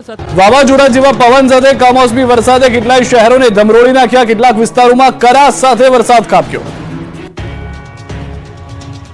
વરસાદ વાવાઝોડા જેવા પવન સાથે કમોસમી વરસાદે કેટલાય શહેરોને ધમરોળી નાખ્યા. કેટલાક વિસ્તારોમાં કરા સાથે વરસાદ ખાબક્યો.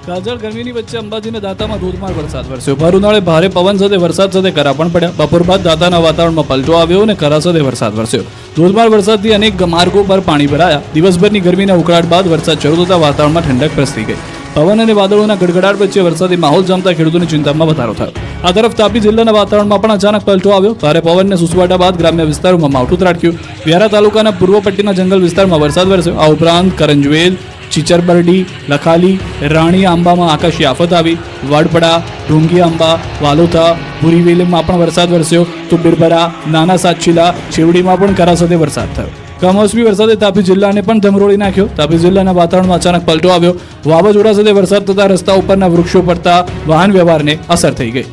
કાજળ ગરમીની વચ્ચે અંબાજીના દાંતામાં ધોધમાર વરસાદ વરસ્યો. ભર ઉનાળે ભારે પવન સાથે વરસાદ સાથે કરા પણ પડ્યા. બપોર બાદ દાંતાના વાતાવરણમાં પલટો આવ્યો અને કરા સાથે વરસાદ વરસ્યો. ધોધમાર વરસાદથી અનેક માર્ગો પર પાણી ભરાયા. દિવસભરની ગરમીના ઉકળાટ બાદ વરસાદ શરૂ થતા વાતાવરણમાં ઠંડક પ્રસરી ગઈ. પવન અને વાદળોના ગડગડાટ વચ્ચે વરસાદી માહોલ જામતા ખેડૂતોની ચિંતામાં વધારો થયો. આ તરફ તાપી જિલ્લાના વાતાવરણમાં પણ અચાનક પલટો આવ્યો. ભારે પવનને સુસવાટા બાદ ગ્રામ્ય વિસ્તારોમાં માવઠું ત્રાટક્યું. વ્યારા તાલુકાના પૂર્વ પટ્ટીના જંગલ વિસ્તારમાં વરસાદ વરસ્યો. આ ઉપરાંત કરંજવેલ, ચીચરબરડી, લખાલી, રાણી આંબામાં આકાશી આફત આવી. વડપડા, ઢોંગી આંબા, વાલોથા, ભૂરીવેલીમાં પણ વરસાદ વરસ્યો. તો બિરબરા, નાના સાતશીલા, છેવડીમાં પણ કરા સાથે વરસાદ થયો. કમોસમી વરસાદે તાપી જિલ્લાને પણ ધમરોળી નાખ્યો. તાપી જિલ્લાના વાતાવરણમાં અચાનક પલટો આવ્યો. વાવાઝોડા સાથે વરસાદ થતા રસ્તા ઉપરના વૃક્ષો પડતા વાહન વ્યવહારને અસર થઈ ગઈ.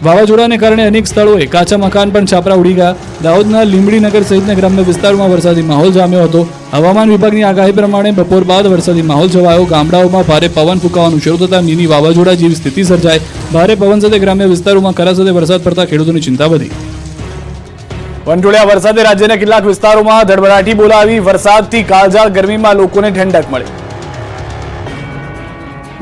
વાવાઝોડાને કારણે અનેક સ્થળોએ કાચા મકાન પણ છાપરા ઉડી ગયા. દાહોદના લીંબડીનગર સહિતના ગ્રામ્ય વિસ્તારોમાં વરસાદી માહોલ જામ્યો હતો. હવામાન વિભાગની આગાહી પ્રમાણે બપોર બાદ વરસાદી માહોલ છવાયો. ગામડાઓમાં ભારે પવન ફૂંકાવાનું શરૂ થતાં મિની વાવાઝોડા જેવી સ્થિતિ સર્જાઈ. ભારે પવન સાથે ગ્રામ્ય વિસ્તારોમાં કરા સાથે વરસાદ પડતા ખેડૂતોની ચિંતા વધી. વંટોળિયા વરસાદે રાજ્યના કેટલાક વિસ્તારોમાં ધડબડાટી બોલાવી. વરસાદથી કાળઝાળ ગરમીમાં લોકોને ઠંડક મળી.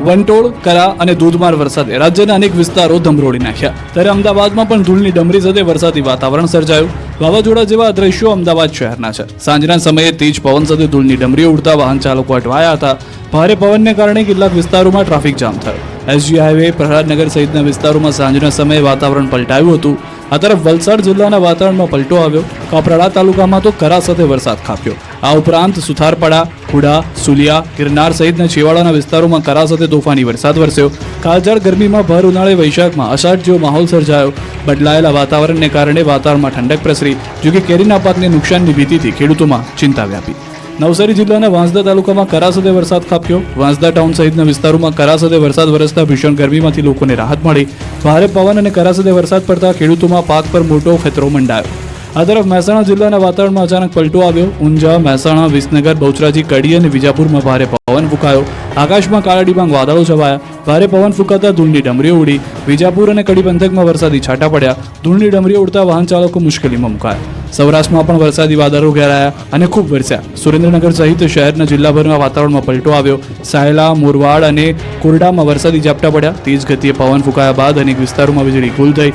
વંટોળ, કરા અને ધોધમાર વરસાદે રાજ્યના અનેક વિસ્તારો ધમરોળી નાખ્યા. ત્યારે અમદાવાદમાં પણ ધૂળની ડમરી સાથે વરસાદી વાતાવરણ સર્જાયું. વાવાઝોડા જેવા દ્રશ્યો અમદાવાદ શહેરના છે. સાંજના સમયે તેજ પવન સાથે ધૂળની ડમરીઓ ઉડતા વાહન ચાલકો અટવાયા હતા. ભારે પવનને કારણે કેટલાક વિસ્તારોમાં ટ્રાફિક જામ થયો. એસજી હાઈવે, પ્રહલાદનગર સહિતના વિસ્તારોમાં સાંજના સમયે વાતાવરણ પલટાયું હતું. આ તરફ વલસાડ જિલ્લાના વાતાવરણમાં પલટો આવ્યો. કાપરાડા તાલુકામાં તો કરા સાથે વરસાદ ખાબક્યો. આ ઉપરાંત સુથારપડા, ખુડા, સુલિયા, ગિરનાર સહિતના છેવાડાના વિસ્તારોમાં કરા સાથે તોફાની વરસાદ વરસ્યો. કાળઝાળ ગરમીમાં ભર ઉનાળે વૈશાખમાં અષાઢ જેવો માહોલ સર્જાયો. બદલાયેલા વાતાવરણને કારણે વાતાવરણમાં ઠંડક પ્રસરી. જોકે કેરીના પાકને નુકસાનની ભીતિથી ખેડૂતોમાં ચિંતા વ્યાપી. નવસારી જિલ્લાના વાંસદા તાલુકામાં કરા સાથે વરસાદ ખાબક્યો. વાંસદા ટાઉન સહિતના વિસ્તારોમાં કરા સાથે વરસાદ વરસતા ભીષણ ગરમીમાંથી લોકોને રાહત મળી. ભારે પવન અને કરા સાથે વરસાદ પડતા ખેડૂતોમાં પાક પર મોટો ખતરો મંડાયો. આ તરફ મહેસાણા જિલ્લાના વાતાવરણમાં અચાનક પલટો આવ્યો. ઊંઝા, મહેસાણા, વિસનગર, બહુચરાજી, કડી અને વિજાપુરમાં ભારે પવન ફૂંકાયો. આકાશમાં કાળા ડિબાંગ વાદળો છવાયા. ભારે પવન ફૂંકાતા ધૂળની ડમરીઓ ઉડી. વિજાપુર અને કડી પંથકમાં વરસાદી છાંટા પડ્યા. ધૂળની ડમરીઓ ઉડતા વાહન ચાલકો મુશ્કેલીમાં મુકાયા. સૌરાષ્ટ્રમાં પણ વરસાદી વાદળો ઘેરાયા અને ખૂબ વરસ્યા. સુરેન્દ્રનગર સહિત શહેરના જિલ્લાભરના વાતાવરણમાં પલટો આવ્યો. સાયલા, મોરવાડ અને કોરડામાં વરસાદી ઝાપટા પડ્યા. તેજ ગતિએ પવન ફૂંકાયા બાદ અનેક વિસ્તારોમાં વીજળી ગુલ થઈ.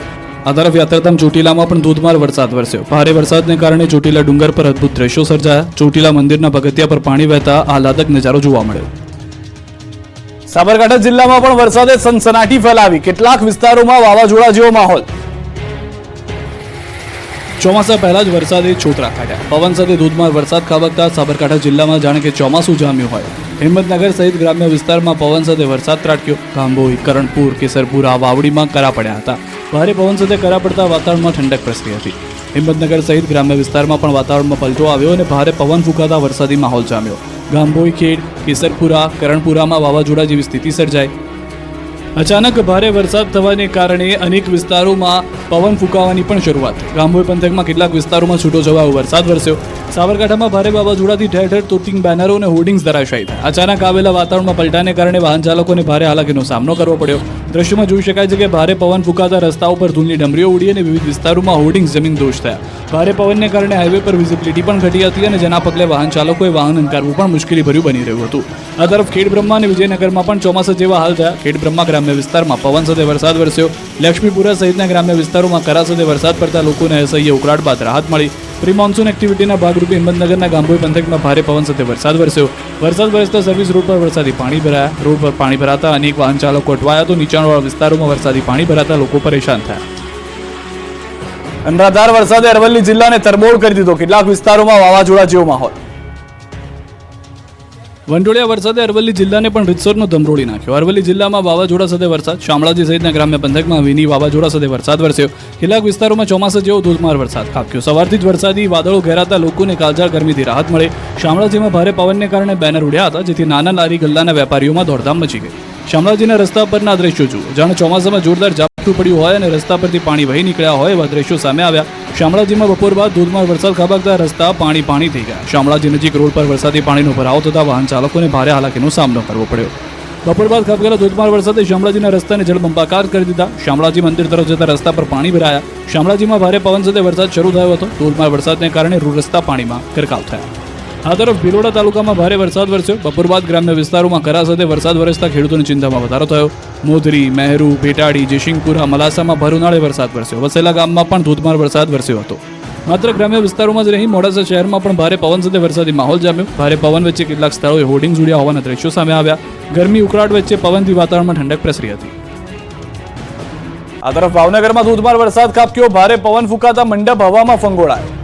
આ તરફ યાત્રાધામ ચોટીલામાં પણ ધોધમાર વરસાદ વરસ્યો. ભારે વરસાદને કારણે ચોટીલા ડુંગર પર અદભુત દ્રશ્યો સર્જાયા. ચોટીલા મંદિરના પગથિયા પર પાણી વહેતા આહલાદક નજારો જોવા મળ્યો. સાબરકાંઠા જિલ્લામાં પણ વરસાદે સનસનાટી ફેલાવી. કેટલાક વિસ્તારોમાં વાવાઝોડા જેવો માહોલ. ચોમાસા પહેલા જ વરસાદે છોતરા કાઢ્યા. પવન સાથે ધોધમાર વરસાદ ખાબકતા સાબરકાંઠા જિલ્લામાં જાણે કે ચોમાસું જામ્યું હોય. હિંમતનગર સહિત ગ્રામ્ય વિસ્તારમાં પવન સાથે વરસાદ ત્રાટક્યો. ગાંભોઈ, કરણપુર, કેસરપુરા, વાવડીમાં કરા પડ્યા હતા. ભારે પવન સાથે કરા પડતા વાતાવરણમાં ઠંડક પ્રસરી હતી. હિંમતનગર સહિત ગ્રામ્ય વિસ્તારમાં પણ વાતાવરણમાં પલટો આવ્યો અને ભારે પવન ફૂંકાતા વરસાદી માહોલ જામ્યો. ગાંભોઈ, ખેડ, કેસરપુરા, કરણપુરામાં વાવાઝોડા જેવી સ્થિતિ સર્જાઈ. અચાનક ભારે વરસાદ થવાને કારણે અનેક વિસ્તારોમાં પવન ફૂંકાવાની પણ શરૂઆત. ગાંભોઈ પંથકમાં કેટલાક વિસ્તારોમાં છૂટોછવાયો વરસાદ વરસ્યો. સાબરકાંઠામાં ભારે વાવાઝોડાથી ઠેર ઠેર તોતિંગ બેનરો અને હોર્ડિંગ્સ ધરાશાયી થયા. અચાનક આવેલા વાતાવરણમાં પલટાને કારણે વાહન ચાલકોને ભારે હાલાકીનો સામનો કરવો પડ્યો. દ્રશ્યમાં જોઈ શકાય છે કે ભારે પવન ફૂંકાતા રસ્તાઓ પર ધૂળની ડમરીઓ ઉડી અને વિવિધ વિસ્તારોમાં હોર્ડિંગ્સ જમીન દોષ થયા. ભારે પવનને કારણે હાઈવે પર વિઝિબિલિટી પણ ઘટી હતી અને જેના પગલે વાહન ચાલકોએ વાહન હંકારવું પણ મુશ્કેલીભર્યું બની રહ્યું હતું. આ તરફ ખેડબ્રહ્મા અને વિજયનગરમાં પણ ચોમાસા જેવા હાલ થયા. ખેડબ્રહ્મા ગ્રામ્ય વિસ્તારમાં પવન સાથે વરસાદ વરસ્યો. લક્ષ્મીપુરા સહિતના ગ્રામ્ય વિસ્તારોમાં કરા સાથે વરસાદ પડતા લોકોને અસહ્ય ઉકળાટ બાદ રાહત મળી. પ્રી મોન્સૂન એક્ટિવિટીના ભાગરૂપે હિંમતનગરના ગાંભોઈ પંથકમાં ભારે પવન સાથે વરસાદ વરસ્યો. વરસાદ વરસતા સર્વિસ રોડ પર વરસાદી પાણી ભરાયા. રોડ પર પાણી ભરાતા અનેક વાહન ચાલકો અટવાયા તો નીચાણવાળા વિસ્તારોમાં વરસાદી પાણી ભરાતા લોકો પરેશાન થયા. અનરાધાર વરસાદે અરવલ્લી જિલ્લાને તરબોળ કરી દીધો. કેટલાક વિસ્તારોમાં વાવાઝોડા જેવો માહોલ. વંટોળિયા વરસાદે અરવલ્લી જિલ્લાને પણ રીતસરનો ધમરોળી નાખ્યો. અરવલ્લી જિલ્લામાં વાવાઝોડા સાથે વરસાદ. શામળાજી સહિતના ગ્રામ્ય પંથકમાં વિની વાવાઝોડા સાથે વરસાદ વરસ્યો. કેટલાક વિસ્તારોમાં ચોમાસા જેવો ધોધમાર વરસાદ ખાબક્યો. સવારથી જ વરસાદી વાદળો ઘેરાતા લોકોને કાળઝાળ ગરમીથી રાહત મળી. શામળાજીમાં ભારે પવનને કારણે બેનર ઉડ્યા હતા, જેથી નાના લારી ગલ્લાના વેપારીઓમાં દોડધામ મચી ગઈ. શામળાજીના રસ્તા પરના દ્રશ્યો જુઓ. જાણે ચોમાસામાં જોરદાર ઝાપટું પડ્યું હોય અને રસ્તા પરથી પાણી વહી નીકળ્યા હોય એવા દ્રશ્યો સામે આવ્યા. શામળાજીમાં બપોર બાદ ધોધમાર વરસાદ ખાબકતા રસ્તા પાણી થઈ ગયા. શામળાજી નજીક રોડ પર વરસાદી પાણીનો ભરાવો થતા વાહન ચાલકોને ભારે હાલાકીનો સામનો કરવો પડ્યો. બપોર બાદ ખાબકેલા ધોધમાર વરસાદે શામળાજીના રસ્તાને જળબંબાકાર કરી દીધા. શામળાજી મંદિર તરફ જતા રસ્તા પર પાણી ભરાયા. શામળાજીમાં ભારે પવન સાથે વરસાદ શરૂ થયો હતો. ધોધમાર વરસાદને કારણે રૂ રસ્તા પાણીમાં ગરકાવ થયા. આ તરફ ભિલોડા તાલુકામાં ભારે વરસાદ વરસ્યો. બપોર બાદ ગ્રામ્ય વિસ્તારોમાં કરા સાથે વરસાદ વરસતા ખેડૂતોની ચિંતામાં વધારો થયો. મોધરી, મહેરુ, ભેટાડી, જયસિંહપુરા, મલાસામાં ભર ઉનાળે વરસાદ વરસ્યો. વસેલા ગામમાં પણ ધોધમાર વરસાદ વરસ્યો હતો. માત્ર ગ્રામ્ય વિસ્તારોમાં જ નહીં, મોડાસા શહેરમાં પણ ભારે પવન સાથે વરસાદી માહોલ જામ્યો. ભારે પવન વચ્ચે કેટલાક સ્થળોએ હોર્ડિંગ્સ ઉડ્યા હોવાના દ્રશ્યો સામે આવ્યા. ગરમી ઉકળાટ વચ્ચે પવનથી વાતાવરણમાં ઠંડક પ્રસરી હતી. આ તરફ ભાવનગરમાં ધોધમાર વરસાદ ખાબક્યો. ભારે પવન ફૂંકાતા મંડપ હવામાં ફંગોળાયો.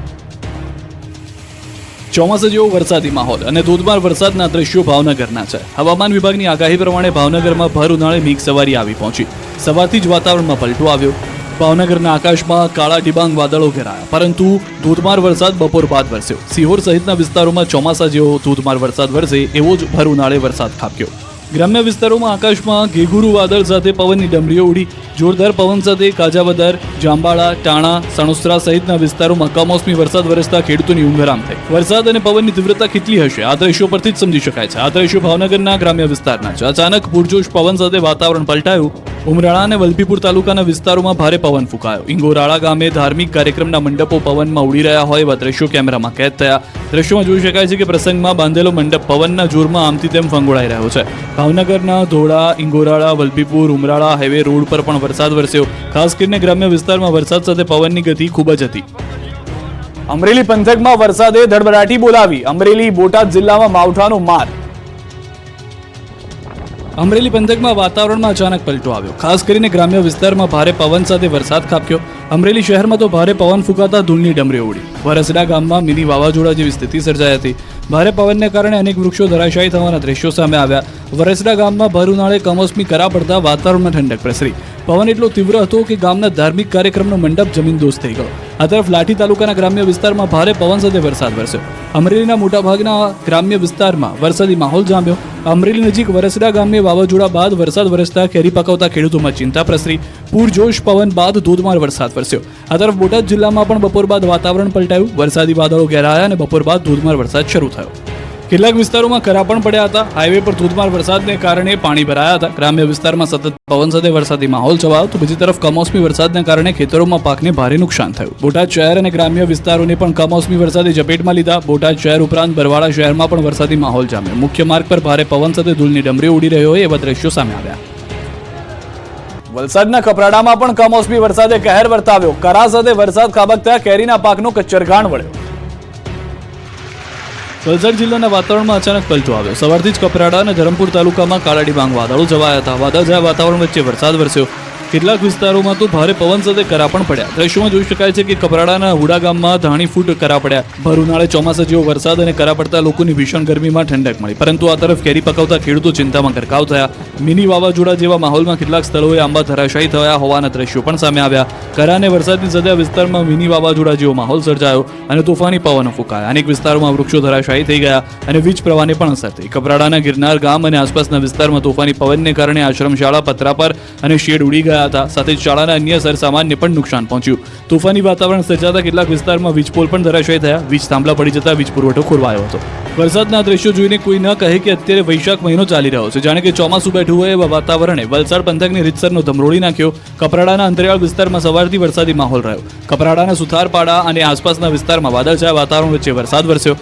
ચોમાસા જેવો વરસાદી માહોલ અને ધોધમાર વરસાદના દ્રશ્યો ભાવનગરના છે. હવામાન વિભાગની આગાહી પ્રમાણે ભાવનગરમાં ભર ઉનાળે મેઘ સવારી આવી પહોંચી. સવારથી જ વાતાવરણમાં પલટો આવ્યો. ભાવનગરના આકાશમાં કાળા ડિબાંગ વાદળો ઘેરાયા, પરંતુ ધોધમાર વરસાદ બપોર બાદ વરસ્યો. સિહોર સહિતના વિસ્તારોમાં ચોમાસા જેવો ધોધમાર વરસાદ વરસે એવો જ ભર ઉનાળે વરસાદ ખાબક્યો. ગ્રામ્ય વિસ્તારોમાં આકાશમાં ઘેઘુરું વાદળ સાથે પવનની ડમરીઓ ઉડી. જોરદાર પવન સાથે કાજાવદર, જાંબાળા, ટાણા, સણોસરા સહિતના વિસ્તારોમાં કમોસમી વરસાદ વરસતા ખેડૂતોની ઊંઘ હરામ થઈ. વરસાદ અને પવનની તીવ્રતા કેટલી હશે આ દ્રશ્યો પરથી જ સમજી શકાય છે. આ દ્રશ્યો ભાવનગરના ગ્રામ્ય વિસ્તારના છે. અચાનક પૂરજોશ પવન સાથે વાતાવરણ પલટાયું. ઉમરાળા અને વલભીપુર તાલુકાના વિસ્તારોમાં ભારે પવન ફૂંકાયો. ઇંગોરાળા ગામે ધાર્મિક કાર્યક્રમના મંડપો પવનમાં ઉડી રહ્યા હોય એવા દ્રશ્યો કેમેરામાં કેદ થયા. દ્રશ્યોમાં જોઈ શકાય છે કે પ્રસંગમાં બાંધેલો મંડપ પવનના જોરમાં આમથી તેમ ફંગોળાઈ રહ્યો છે. ભાવનગરના ધોળા, ઇંગોરાળા, વલભીપુર, ઉમરાળા હાઈવે રોડ પર પણ વરસાદ વરસ્યો. ખાસ કરીને ગ્રામ્ય વિસ્તારમાં વરસાદ સાથે પવનની ગતિ ખૂબ જ હતી. અમરેલી પંથકમાં વરસાદે ધડબડાટી બોલાવી. અમરેલી, બોટાદ જિલ્લામાં માવઠાનો માર. અમરેલી પંથકમાં વાતાવરણમાં અચાનક પલટો આવ્યો. ખાસ કરીને ગ્રામ્ય વિસ્તારમાં ભારે પવન સાથે વરસાદ ખાબક્યો. અમરેલી શહેરમાં તો ભારે પવન ફૂંકાતા ધૂળની ડમરીઓ ઉડી. વરસડા ગામમાં મિની વાવાઝોડા જેવી સ્થિતિ સર્જાઈ હતી. ભારે પવનને કારણે અનેક વૃક્ષો ધરાશાયી થવાના દ્રશ્યો સામે આવ્યા. વરસડા ગામમાં ભર ઉનાળે કમોસમી કરા પડતા વાતાવરણમાં ઠંડક પ્રસરી. પવન એટલો તીવ્ર હતો કે ગામના ધાર્મિક કાર્યક્રમનો મંડપ જમીનદોસ્ત થઈ ગયો. આ તરફ લાઠી તાલુકાના ગ્રામ્ય વિસ્તારમાં ભારે પવન સાથે વરસાદ વરસ્યો. અમરેલીના મોટાભાગના ગ્રામ્ય વિસ્તારમાં વરસાદી માહોલ જામ્યો. અમરેલી નજીક વરસડા ગામે વાવાઝોડા બાદ વરસાદ વરસતા કેરી પકવતા ખેડૂતોમાં ચિંતા પ્રસરી. પૂરજોશ પવન બાદ ધોધમાર વરસાદ વરસ્યો. આ તરફ બોટાદ જિલ્લામાં પણ બપોર બાદ વાતાવરણ પલટાયું. વરસાદી વાદળો ઘેરાયા અને બપોર બાદ ધોધમાર વરસાદ શરૂ થયો. કેટલાક વિસ્તારોમાં કરા પણ પડ્યા હતા. હાઈવે પર ધોધમાર વરસાદને કારણે પાણી ભરાયા હતા. ગ્રામ્ય વિસ્તારમાં સતત પવન સાથે વરસાદી માહોલ છવાયો. તો બીજી તરફ કમોસમી વરસાદને કારણે ખેતરોમાં પાકને ભારે નુકસાન થયું. બોટાદ શહેર અને ગ્રામ્ય વિસ્તારોને પણ કમોસમી વરસાદે ઝપેટમાં લીધા. બોટાદ શહેર ઉપરાંત બરવાડા શહેરમાં પણ વરસાદી માહોલ જામ્યો. મુખ્ય માર્ગ પર ભારે પવન સાથે ધૂળની ડમરીઓ ઉડી રહ્યો હોય એવા દ્રશ્યો સામે આવ્યા. વલસાડના કપરાડામાં પણ કમોસમી વરસાદે કહેર વર્તાવ્યો. કરા સાથે વરસાદ ખાબકતા કેરીના પાકનો કચ્ચરઘાણ વળ્યો. વલસાડ જિલ્લાના વાતાવરણમાં અચાનક પલટો આવ્યો. સવારથી જ કપરાડા અને ધરમપુર તાલુકામાં કાળા ડિબાંગ વાદળો છવાયા હતા. વાદળછાયા વાતાવરણ વચ્ચે વરસાદ વરસ્યો. કેટલાક વિસ્તારોમાં તો ભારે પવન સાથે કરા પણ પડ્યા. દ્રશ્યોમાં જોઈ શકાય છે કે કપરાડાના હુડા ગામમાં ધાણી ફૂટ કરા પડ્યા. ભર ઉનાળે ચોમાસા જેવો વરસાદ અને કરા પડતા લોકોની ભીષણ ગરમીમાં ઠંડક મળી. પરંતુ આ તરફ કેરી પકવતા ખેડૂતો ચિંતામાં ગરકાવ થયા. મિની વાવાઝોડા જેવા માહોલમાં કેટલાક સ્થળોએ આંબા ધરાશાયી થયા હોવાના દ્રશ્યો પણ સામે આવ્યા. કરા અને વરસાદની સાથે વિસ્તારમાં મિની વાવાઝોડા જેવો માહોલ સર્જાયો અને તોફાની પવનો ફૂંકાયા. અનેક વિસ્તારોમાં વૃક્ષો ધરાશાયી થઈ ગયા અને વીજ પ્રવાહને પણ અસર થઈ. કપરાડાના ગિરનાર ગામ અને આસપાસના વિસ્તારમાં તોફાની પવનને કારણે આશ્રમશાળા, પતરાપર અને શેડ ઉડી ગયા હતા. સાથે જ શાળાના અન્ય સરસામાનને પણ નુકસાન પહોંચ્યું. તોફાની વાતાવરણ સર્જાતા કેટલાક વિસ્તારમાં વીજપોલ પણ ધરાશાયી થયા. વીજ થાંભલા પડી જતા વીજ પુરવઠો ખોરવાયો હતો. વરસાદના દ્રશ્યો જોઈને કોઈ ન કહે કે અત્યારે વૈશાખ મહિનો ચાલી રહ્યો છે. જાણે કે ચોમાસું બેઠું હોય એવા વાતાવરણે વલસાડ પંથકની રીતસરનો ધમરોળી નાખ્યો. કપરાડાના અંતરિયાળ વિસ્તારમાં સવારથી વરસાદી માહોલ રહ્યો. કપરાડાના સુથારપાડા અને આસપાસના વિસ્તારમાં વાદળછાયા વાતાવરણ વચ્ચે વરસાદ વરસ્યો.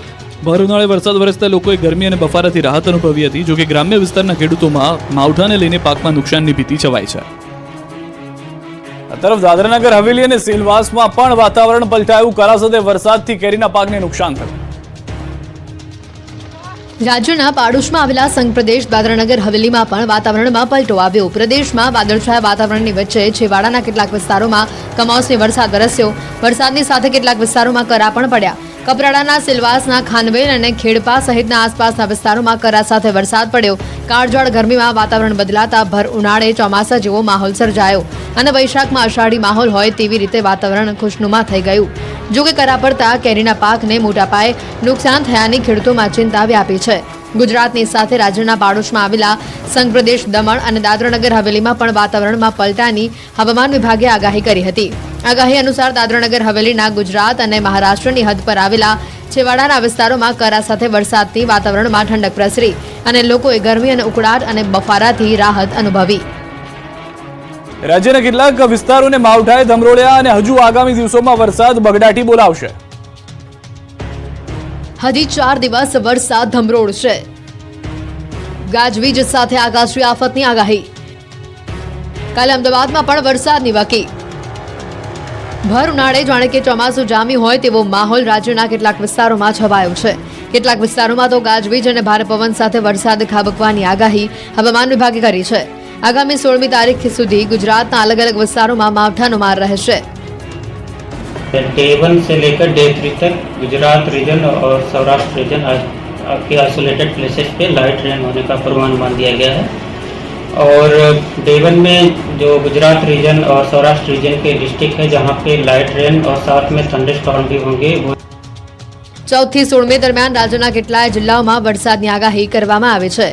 ભર ઉનાળે વરસાદ વરસતા લોકોએ ગરમી અને બફારાથી રાહત અનુભવી હતી. જોકે ગ્રામ્ય વિસ્તારના ખેડૂતોમાં માવઠાને લઈને પાકમાં નુકસાનની ભીતિ છવાઈ છે. આ તરફ દાદરાનગર હવેલી અને સિલવાસમાં પણ વાતાવરણ પલટાયું. કરા સાથે વરસાદથી કેરીના પાકને નુકસાન થયું. રાજ્યના પાડોશમાં આવેલા સંઘ પ્રદેશ દાદરાનગર હવેલીમાં પણ વાતાવરણમાં પલટો આવ્યો. પ્રદેશમાં વાદળછાયા વાતાવરણની વચ્ચે છેવાડાના કેટલાક વિસ્તારોમાં કમોસમી વરસાદ વરસ્યો. વરસાદની સાથે કેટલાક વિસ્તારોમાં કરા પણ પડ્યા. કપરાડાના સિલવાસના ખાનવેલ અને ખેડપા સહિતના આસપાસના વિસ્તારોમાં કરા સાથે વરસાદ પડ્યો. કાળઝાળ ગરમીમાં વાતાવરણ બદલાતા ભર ઉનાળે ચોમાસા જેવો માહોલ સર્જાયો અને વૈશાખમાં અષાઢી માહોલ હોય તેવી રીતે વાતાવરણ ખુશનુમા થઈ ગયું. જો કે કરા પડતા કેરીના પાકને મોટા પાયે નુકસાન થયાની ખેડૂતોમાં ચિંતા વ્યાપી છે. ગુજરાતની સાથે રાજ્યના પાડોશમાં આવેલા સંઘ પ્રદેશ દમણ અને દાદરાનગર હવેલીમાં પણ વાતાવરણમાં પલટાની હવામાન વિભાગે આગાહી કરી હતી. આગાહી અનુસાર દાદરાનગર હવેલીના ગુજરાત અને મહારાષ્ટ્રની હદ પર આવેલા છેવાડાના વિસ્તારોમાં કરા સાથે વરસાદથી વાતાવરણમાં ઠંડક પ્રસરી અને લોકોએ ગરમી અને ઉકળાટ અને બફારાથી રાહત અનુભવી. રાજ્યના કેટલાક વિસ્તારોને માવઠાએ ધમરોળ્યા અને હજુ આગામી દિવસોમાં વરસાદ બગડાટી બોલાવશે. હજી 4 દિવસ વરસાદ ધમરોળશે. ગાજવીજ સાથે આકાશી આફતની આગાહી. કાલે અમદાવાદમાં પણ વરસાદની વકી. ભર ઉનાળે જાણે કે ચોમાસું જામ્યું હોય તેવો માહોલ રાજ્યના કેટલાક વિસ્તારોમાં છવાયો છે. કેટલાક વિસ્તારોમાં તો ગાજવીજ અને ભારે પવન સાથે વરસાદ ખાબકવાની આગાહી હવામાન વિભાગે કરી છે. આગામી 16મી તારીખ સુધી ગુજરાતના અલગ અલગ વિસ્તારોમાં માવઠાનો માર રહેશે. डे 1 से लेकर डे 3 तक गुजरात रीजन और सौराष्ट्र रीजन के आइसोलेटेड प्लेसेस पे लाइट रेन होने का पूर्वानुमान दिया गया है. और डे 1 में जो गुजरात रीजन और सौराष्ट्र रीजन के डिस्ट्रिक्ट है जहाँ पे लाइट रेन और साथ में थंडरस्टॉर्म भी होंगे. 14 થી 16 મે દરમિયાન રાજ્યના કેટલાય જિલ્લાઓમાં વરસાદની આગાહી કરવામાં આવી છે.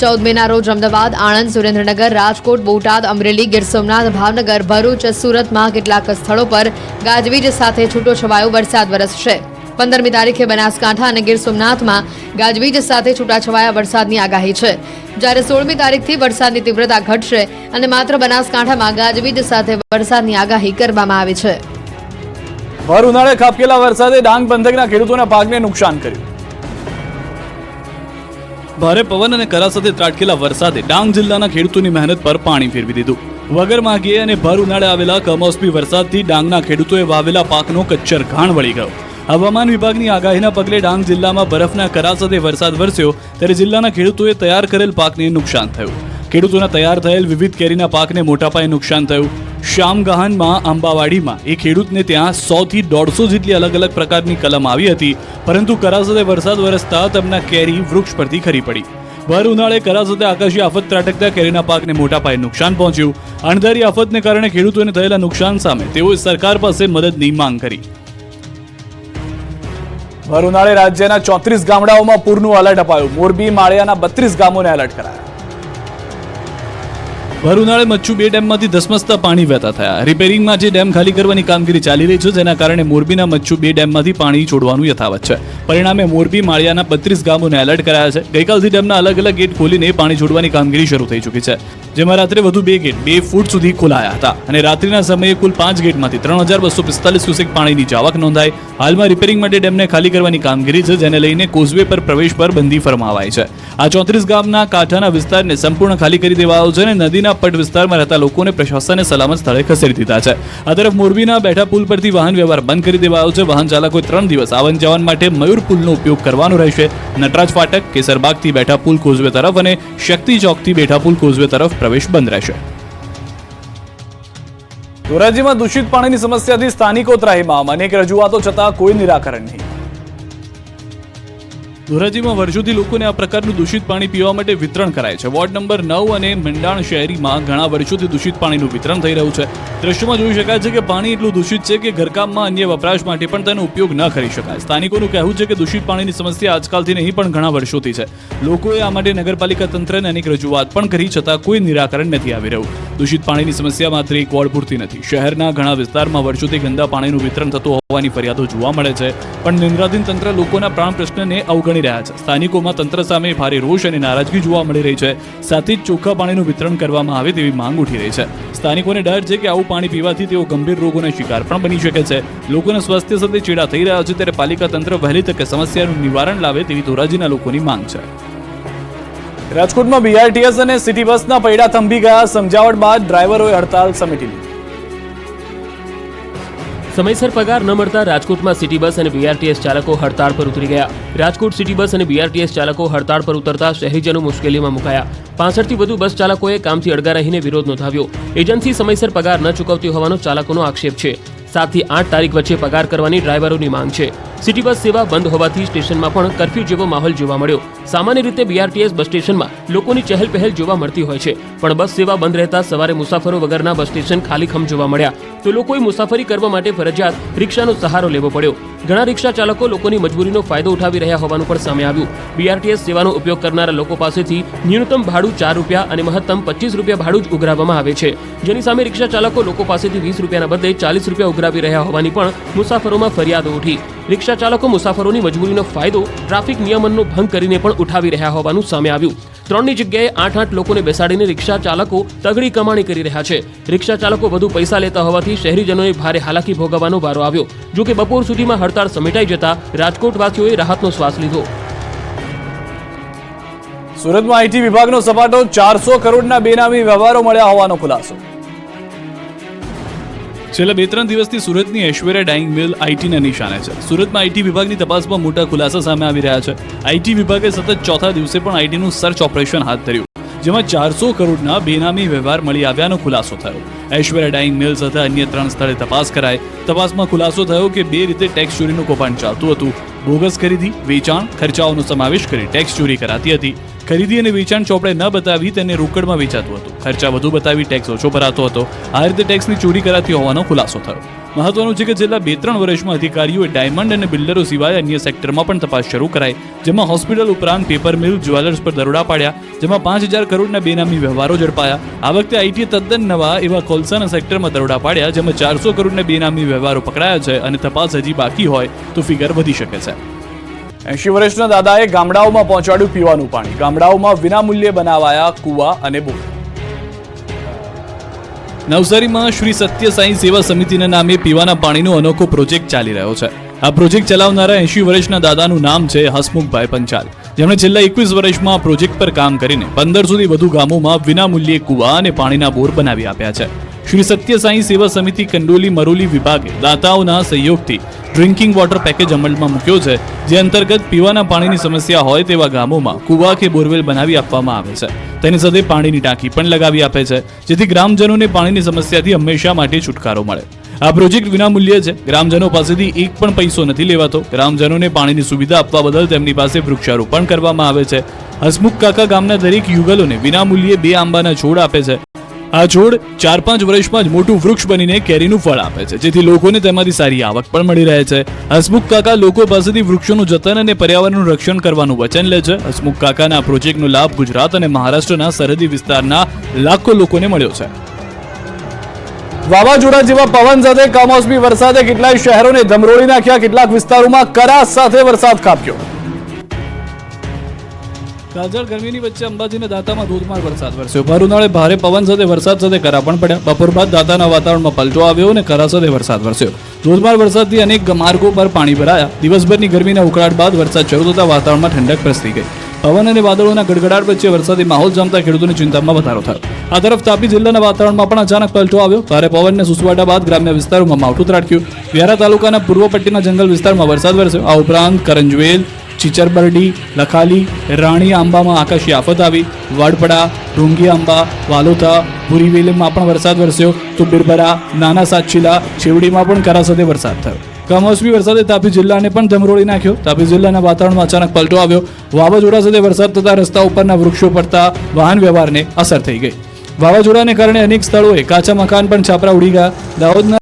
14 મેના રોજ અમદાવાદ, આણંદ, સુરેન્દ્રનગર, રાજકોટ, બોટાદ, અમરેલી, ગીર સોમનાથ, ભાવનગર, ભરૂચ, સુરતમાં કેટલાક સ્થળો પર ગાજવીજ સાથે છૂટોછવાયો વરસાદ વરસશે. 15મી તારીખે બનાસકાંઠા અને ગીર સોમનાથમાં ગાજવીજ સાથે છૂટાછવાયા વરસાદની આગાહી છે. જ્યારે 16મી તારીખથી વરસાદની તીવ્રતા ઘટશે અને માત્ર બનાસકાંઠામાં ગાજવીજ સાથે વરસાદની આગાહી કરવામાં આવી છે. ભર ઉનાળે ખાબકેલા વરસાદે ડાંગ પંથકના ખેડૂતોના પાકને નુકસાન કર્યું. ભારે પવન અને કરા સાથે ત્રાટકેલા વરસાદે ડાંગ જિલ્લાના ખેડૂતોની મહેનત પર પાણી ફેરવી દીધું. વગર માગીએ અને ભર ઉનાળે આવેલા કમોસમી વરસાદથી ડાંગના ખેડૂતોએ વાવેલા પાકનો કચ્છર ઘાણ વળી ગયો. હવામાન વિભાગની આગાહીના પગલે ડાંગ જિલ્લામાં બરફના કરા સાથે વરસાદ વરસ્યો ત્યારે જિલ્લાના ખેડૂતોએ તૈયાર કરેલ પાકને નુકસાન થયું. ખેડૂતોના તૈયાર થયેલ વિવિધ કેરીના પાકને મોટા પાયે નુકસાન થયું. શામગહાનમાં આંબાવાડીમાં એ ખેડૂતને ત્યાં 100 થી 150 જેટલી અલગ અલગ પ્રકારની કલમ આવી હતી, પરંતુ કરા સાથે વરસાદ વરસતા તેમના કેરી વૃક્ષ પરથી ખરી પડી. ભર ઉનાળે કરા સાથે આકાશી આફત ત્રાટકતા કેરીના પાકને મોટા પાયે નુકસાન પહોંચ્યું. અણધારી આફતને કારણે ખેડૂતોને થયેલા નુકસાન સામે તેઓએ સરકાર પાસે મદદની માંગ કરી. ભર ઉનાળે રાજ્યના 34 ગામડાઓમાં પૂરનું એલર્ટ અપાયું. મોરબી, માળિયાના 32 ગામોને એલર્ટ કરાયા. ભર ઉનાળે મચ્છુ 2 ડેમમાંથી ધસમસતા પાણી વહેતા થયા. રિપેરિંગમાં જે ડેમ ખાલી કરવાની કામગીરી ચાલી રહી છે, જેના કારણે મોરબીના મચ્છુ 2 ડેમમાંથી પાણી છોડવાનું યથાવત છે. પરિણામે મોરબી, માળિયાના 32 ગામોને એલર્ટ કરાયા છે. ગઈકાલથી ડેમના અલગ અલગ ગેટ ખોલીને પાણી છોડવાની કામગીરી શરૂ થઈ ચૂકી છે, જેમાં રાત્રે વધુ 2 ગેટ 2 ફૂટ સુધી ખોલાયા હતા અને રાત્રિના સમયે કુલ 5 ગેટમાંથી 3245 ક્યુસેક પાણીની જાવક નોંધાઈ. હાલમાં રિપેરિંગ માટે ડેમને ખાલી કરવાની કામગીરી છે, જેને લઈને કોઝવે પર પ્રવેશ પર બંધી ફરમાવાઈ છે. આ 34 ગામના કાંઠાના વિસ્તારને સંપૂર્ણ ખાલી કરી દેવાયો છે અને નદીના પટ વિસ્તારમાં રહેતા લોકોને પ્રશાસને સલામત સ્થળે ખસેડી દીધા છે. આ તરફ મોરબીના બેઠા પુલ પરથી વાહન વ્યવહાર બંધ કરી દેવાયો છે. વાહન ચાલકોએ 3 દિવસ આવન જાવન માટે મયુર પુલનો ઉપયોગ કરવાનો રહેશે. નટરાજ ફાટક, કેસરબાગથી બેઠા પુલ કોઝવે તરફ અને શક્તિ ચોકથી બેઠા પુલ કોઝવે તરફ પ્રવેશ બંધ રહેશે. ધોરાજીમાં દૂષિત પાણીની સમસ્યાથી સ્થાનિકો ત્રાહિમામ. અનેક રજૂઆતો છતાં કોઈ નિરાકરણ નહીં. ધોરાજીમાં વર્ષોથી લોકોને આ પ્રકારનું દૂષિત પાણી પીવા માટે વિતરણ કરાય છે. વોર્ડ નંબર 9 અને મંડાણ શહેરીમાં ઘણા વર્ષોથી દૂષિત પાણીનું વિતરણ થઈ રહ્યું છે. દ્રશ્યમાં જોઈ શકાય છે કે પાણી એટલું દૂષિત છે કે ઘરકામમાં અન્ય વપરાશ માટે પણ તેનો ઉપયોગ ન કરી શકાય. સ્થાનિકોનું કહેવું છે કે દૂષિત પાણીની સમસ્યા આજકાલથી નહીં પણ ઘણા વર્ષોથી છે. લોકોએ આ માટે નગરપાલિકા તંત્રને અનેક રજૂઆત પણ કરી, છતાં કોઈ નિરાકરણ નથી આવી રહ્યું. દૂષિત પાણીની સમસ્યા માત્ર એક વોર્ડ પૂરતી નથી. શહેરના ઘણા વિસ્તારમાં વર્ષોથી ગંદા પાણીનું વિતરણ થતું હોવાની ફરિયાદો જોવા મળે છે, પણ નિંદ્રાધીન તંત્ર લોકોના પ્રાણ પ્રશ્નને અવગણી રહ્યા છે. સ્થાનિકોમાં તંત્ર સામે ભારે રોષ અને નારાજગી જોવા મળી રહી છે. સાથે જ ચોખ્ખા પાણીનું વિતરણ કરવામાં આવે તેવી માંગ ઉઠી રહી છે. સ્થાનિકોને ડર છે કે આવું પાણી પીવાથી તેઓ ગંભીર રોગોના શિકાર પણ બની શકે છે. લોકોના સ્વાસ્થ્ય સાથે ચેડા થઈ રહ્યા છે, ત્યારે પાલિકા તંત્ર વહેલી તકે સમસ્યાનું નિવારણ લાવે તેવી ધોરાજીના લોકોની માંગ છે. રાજકોટમાં બીઆરટીએસ અને સિટી બસના પૈડા થંભી ગયા. સમજાવટ બાદ ડ્રાઈવરોએ હડતાલ સમેટી લીધી. સમયસર પગાર ન મળતા રાજકોટમાં સિટી બસ અને બીઆરટીએસ ચાલકો હડતાળ પર ઉતરી ગયા. રાજકોટ સિટી બસ અને બીઆરટીએસ ચાલકો હડતાળ પર ઉતરતા શહેરીજનો મુશ્કેલીમાં મુકાયા. 65 થી વધુ બસ ચાલકોએ કામથી અડગા રહીને વિરોધ નોંધાવ્યો. એજન્સી સમયસર પગાર ન ચૂકવતી હોવાનો ચાલકોનો આક્ષેપ છે. 7 થી 8 તારીખ વચ્ચે પગાર કરવાની ડ્રાઈવરોની માંગ છે. સિટી બસ સેવા બંધ હોવાથી સ્ટેશનમાં પણ કર્ફ્યુ જેવો માહોલ જોવા મળ્યો. સામાન્ય રીતે બીઆરટીએસ બસ સ્ટેશનમાં લોકોની ચહેલપહેલ જોવા મળતી હોય છે, પણ બસ સેવા બંધ રહેતા સવારે મુસાફરો વગરના બસ સ્ટેશન ખાલીખમ જોવા મળ્યા. તો લોકોએ મુસાફરી કરવા માટે ફરજિયાત રિક્ષાનો સહારો લેવો પડ્યો. ઘણા રિક્ષા ચાલકો લોકોની મજબૂરીનો ફાયદો ઉઠાવી રહ્યા હોવાનું પણ સામે આવ્યું. બીઆરટીએસ સેવાનો ઉપયોગ કરનારા લોકો પાસેથી ન્યૂનતમ ભાડું ₹4 અને મહત્તમ ₹25 ભાડું જ ઉઘરાવવામાં આવે છે, જેની સામે રિક્ષા ચાલકો લોકો પાસેથી ₹20 બદલે ₹40 ઉઘરાવી રહ્યા હોવાની પણ મુસાફરોમાં ફરિયાદો ઉઠી. રિક્ષા ચાલકો મુસાફરોની મજબૂરીનો ફાયદો ટ્રાફિક નિયમનનો ભંગ કરીને પણ ઉઠાવી રહ્યા હોવાનું સામે આવ્યું. 3ની જગ્યાએ 8 લોકોને બેસાડીને રિક્ષા ચાલકો તગડી કમાણી કરી રહ્યા છે. રિક્ષા ચાલકો વધુ પૈસા લેતા હોવાથી શહેરીજનોને ભારે હાલાકી ભોગવવાનો વારો આવ્યો. જો કે બપોર સુધીમાં હડતાળ સમેટાઈ જતા રાજકોટવાસીઓએ રાહતનો શ્વાસ લીધો. સુરતમાં આઈટી વિભાગનો સપાટો 400 કરોડના બેનામી વ્યવહારો મળ્યા હોવાનો ખુલાસો. છેલ્લા 2-3 દિવસથી સુરતની ઐશ્વર્યા ડાઇંગ મિલ આઈટીના નિશાને છે. સુરતમાં આઈટી વિભાગની તપાસમાં મોટા ખુલાસા સામે આવી રહ્યા છે. આઈટી વિભાગે સતત ચોથા દિવસે પણ આઈટીનું સર્ચ ઓપરેશન હાથ ધર્યું, જેમાં 400 કરોડના બેનામી વ્યવહાર મળી આવ્યાનો ખુલાસો થયો. ઐશ્વર્યા ડાઇંગ મિલ સાથે અન્ય 3 સ્થળે તપાસ કરાઈ. તપાસમાં ખુલાસો થયો કે 2 રીતે ટેક્સ ચોરીનું કૌભાંડ ચાલતું હતું. બોગસ ખરીદી, વેચાણ, ખર્ચાઓનો સમાવેશ કરી ટેક્સ ચોરી કરાતી હતી. ખરીદી અને વેચાણ ચોપડે ન બતાવી તેને રોકડમાં વેચાતું હતું. ખર્ચા વધુ બતાવી ટેક્સ ઓછો ભરાતો હતો. આ રીતે ટેક્સની ચોરી કરાતી હોવાનો ખુલાસો થયો. મહત્વનું છે કે છેલ્લા 2-3 વર્ષમાં અધિકારીઓએ ડાયમંડ અને બિલ્ડરો સિવાય અન્ય સેક્ટરમાં પણ તપાસ શરૂ કરાઈ, જેમાં હોસ્પિટલ ઉપરાંત પેપર મિલ, જ્વેલર્સ પર દરોડા પાડ્યા, જેમાં 5000 કરોડના બેનામી વ્યવહારો ઝડપાયા. આ વખતે આઈટીએ તદ્દન નવા એવા કોલસાના સેક્ટરમાં દરોડા પાડ્યા, જેમાં 400 કરોડના બેનામી વ્યવહારો પકડાયા છે અને તપાસ હજી બાકી હોય તો ફિગર વધી શકે છે. 80 વર્ષના દાદાએ ગામડાઓમાં પહોંચાડ્યું પીવાનું પાણી. ગામડાઓમાં વિનામૂલ્યે બનાવાયા કુવા અને બોર. નવસારીમાં શ્રી સત્ય સાંઈ સેવા સમિતિના નામે પીવાના પાણીનો અનોખો પ્રોજેક્ટ ચાલી રહ્યો છે. આ પ્રોજેક્ટ ચલાવનારા 80 વર્ષના દાદાનું નામ છે હસમુખભાઈ પંચાલ, જેમણે છેલ્લા 21 વર્ષમાં આ પ્રોજેક્ટ પર કામ કરીને 1500થી વધુ ગામોમાં વિનામૂલ્યે કુવા અને પાણીના બોર બનાવી આપ્યા છે. શ્રી સત્ય સાંઈ સેવા સમિતિ કંડોલી મરોલી વિભાગે દાતાઓના સહયોગથી ડ્રિંકિંગ વોટર પેકેજ અમલમાં મૂક્યો છે, જે અંતર્ગત પીવાના પાણીની સમસ્યા હોય તેવા ગામોમાં કુવા કે બોરવેલ બનાવી આપવામાં આવે છે. તેની સાથે પાણીની ટાંકી પણ લગાવી આપે છે, જેથી ગ્રામજનોને પાણીની સમસ્યાથી હંમેશા માટે છુટકારો મળે. આ પ્રોજેક્ટ વિનામૂલ્યે છે. ગ્રામજનો પાસેથી એક પણ પૈસો નથી લેવાતો. ગ્રામજનોને પાણીની સુવિધા આપવા બદલ તેમની પાસે વૃક્ષારોપણ કરવામાં આવે છે. હસમુખ કાકા ગામના દરેક યુગલોને વિનામૂલ્યે 2 આંબાના છોડ આપે છે. આ છોડ 4-5 વર્ષમાં જ મોટું વૃક્ષ બનીને કેરીનું ફળ આપે છે, જેથી લોકોને તેમાંથી સારી આવક પણ મળી રહે છે. હસમુખ કાકા લોકો પાસેથી વૃક્ષોનું જતન અને પર્યાવરણનું રક્ષણ કરવાનું વચન લે છે. હસમુખ કાકાના આ પ્રોજેક્ટનો લાભ ગુજરાત અને મહારાષ્ટ્રના સરહદી વિસ્તારના લાખો લોકોને મળ્યો છે. વાવાઝોડા જેવા પવન સાથે કમોસમી વરસાદે કેટલાય શહેરોને ધમરોળી નાખ્યા. કેટલાક વિસ્તારોમાં કરા સાથે વરસાદ ખાબક્યો. કાળઝાળ ગરમીની વચ્ચે અંબાજીના દાંતામાં ધોધમાર વરસાદ વરસ્યો. ભર ઉનાળે ભારે પવન સાથે વરસાદ સાથે કરા પણ પડ્યા. બપોર બાદ દાંતાના વાતાવરણમાં પલટો આવ્યો અને કરા સાથે વરસાદ વરસ્યો. ધોધમાર વરસાદથી અનેક માર્ગો પર પાણી ભરાયા. દિવસભરની ગરમીના ઉકળાટ બાદ વરસાદ શરૂ થતા વાતાવરણમાં ઠંડક પ્રસરી ગઈ. પવન અને વાદળોના ગડગડાટ વચ્ચે વરસાદી માહોલ જામતા ખેડૂતોની ચિંતામાં વધારો થયો. આ તરફ તાપી જિલ્લાના વાતાવરણમાં પણ અચાનક પલટો આવ્યો. ભારે પવનને સુસવાટા બાદ ગ્રામ્ય વિસ્તારોમાં માવઠું ત્રાટક્યું. વ્યારા તાલુકાના પૂર્વ પટ્ટીના જંગલ વિસ્તારમાં વરસાદ વરસ્યો. આ ઉપરાંત કરંજવેલ, ચીચરબરડી, લખાલી, રાણી આંબામાં આકાશી આફત આવી. વડપડા, ઢોંગી આંબા, વાલોથા, ભૂરીવેલીમાં પણ વરસાદ વરસ્યો. તો બિરબરા, નાના સાતશીલા, છેવડીમાં પણ કરા સાથે વરસાદ થયો. કમોસમી વરસાદે તાપી જિલ્લાને પણ ધમરોળી નાખ્યો. તાપી જિલ્લાના વાતાવરણમાં અચાનક પલટો આવ્યો. વાવાઝોડા સાથે વરસાદ થતા રસ્તા ઉપરના વૃક્ષો પડતા વાહન વ્યવહારને અસર થઈ ગઈ. વાવાઝોડાને કારણે અનેક સ્થળોએ કાચા મકાન પણ છાપરા ઉડી ગયા. દાહોદના